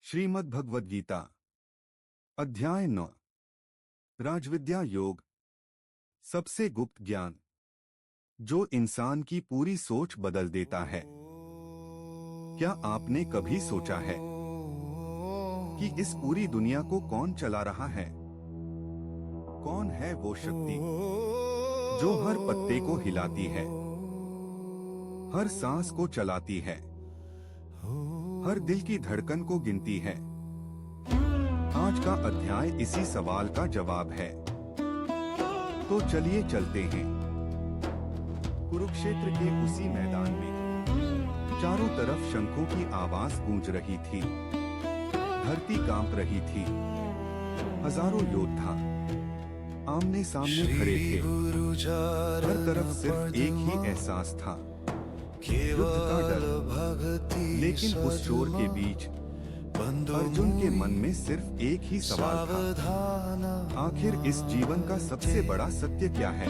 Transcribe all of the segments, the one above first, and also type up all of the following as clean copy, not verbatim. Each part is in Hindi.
श्रीमद् भगवद गीता अध्याय 9 राजविद्या योग। सबसे गुप्त ज्ञान जो इंसान की पूरी सोच बदल देता है। क्या आपने कभी सोचा है कि इस पूरी दुनिया को कौन चला रहा है? कौन है वो शक्ति जो हर पत्ते को हिलाती है, हर सांस को चलाती है, हर दिल की धड़कन को गिनती है? आज का अध्याय इसी सवाल का जवाब है। तो चलिए चलते हैं। कुरुक्षेत्र के उसी मैदान में चारों तरफ शंखों की आवाज गूंज रही थी, धरती कांप रही थी। हजारों योद्धा आमने सामने खड़े थे। हर तरफ सिर्फ एक ही एहसास था, युद्ध का डर। लेकिन उस शोर के बीच अर्जुन के मन में सिर्फ एक ही सवाल था, आखिर इस जीवन का सबसे बड़ा सत्य क्या है?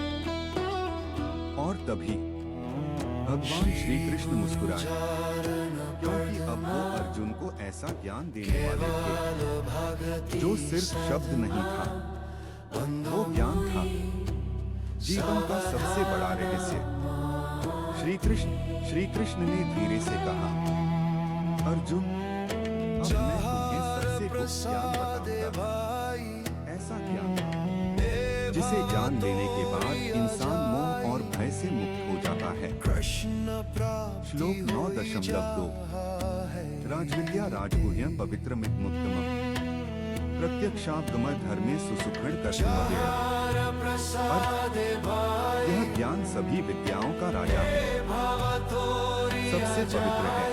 और तभी भगवान श्री कृष्ण मुस्कुराए, क्योंकि अब वो अर्जुन को ऐसा ज्ञान देने वाले थे जो सिर्फ शब्द नहीं था, वो ज्ञान था, जीवन का सबसे बड़ा रहस्य। श्री कृष्ण ने धीरे से कहा, अर्जुन, अब मैं तुम्हें सबसे गुप्त ज्ञान बताऊंगा। ऐसा ज्ञान जिसे जान लेने के बाद इंसान मोह और भय से मुक्त हो जाता है। श्लोक 9.2 राजविद्या राजगुह्यं पवित्रमिदमुत्तमम् प्रत्यक्षागम धर्मे सुसुखं कर्तव्यम्। यह ज्ञान सभी विद्याओं का राजा है, सबसे पवित्र है,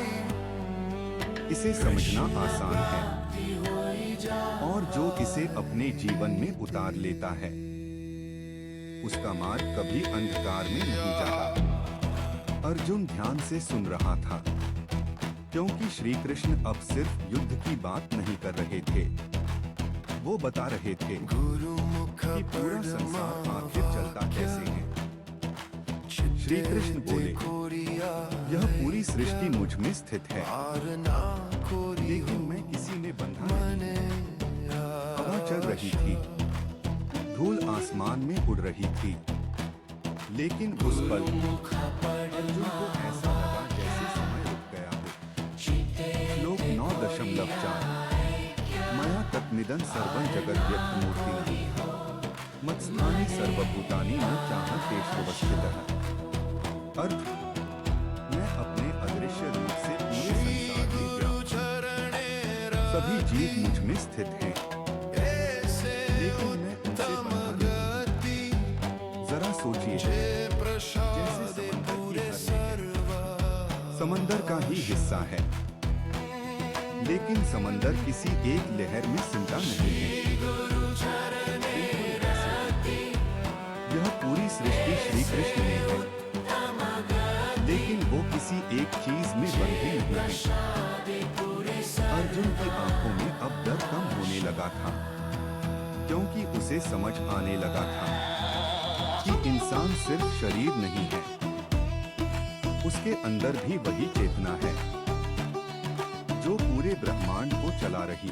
इसे समझना आसान है, और जो इसे अपने जीवन में उतार लेता है उसका मार्ग कभी अंधकार में नहीं जाता। अर्जुन ध्यान से सुन रहा था, क्योंकि श्री कृष्ण अब सिर्फ युद्ध की बात नहीं कर रहे थे, वो बता रहे थे कि पूरा संसार आखिर चलता कैसे है। श्री कृष्ण बोले, यह पूरी सृष्टि मुझ में स्थित है, लेकिन मैं किसी में बंधा नहीं। हवा चल रही थी, धूल आसमान में उड़ रही थी, लेकिन उस पल अर्जुन को ऐसा लगा जैसे समय रुक गया हो। श्लोक 9.4 मया तत्निदं सर्वं जगद्व्यक्तमूर्तिः मत्स्थानि सर्वभूतानि न चाहतेष्वस्थितः। अर्थ, मैं अपने अदृश्य रूप से पूरे संसार में व्याप्त, सभी जीव मुझ में स्थित हैं, लेकिन मैं उनसे बंधा नहीं। जरा सोचिए, जैसे समंदर का ही हिस्सा है, लेकिन समंदर किसी एक लहर में सिमटा नहीं है। यह पूरी सृष्टि श्री कृष्ण में है, लेकिन वो किसी एक चीज में बंधी नहीं है। अर्जुन की आंखों में अब डर कम होने लगा था, क्योंकि उसे समझ आने लगा था कि इंसान सिर्फ शरीर नहीं है, उसके अंदर भी वही चेतना है जो पूरे ब्रह्मांड को चला रही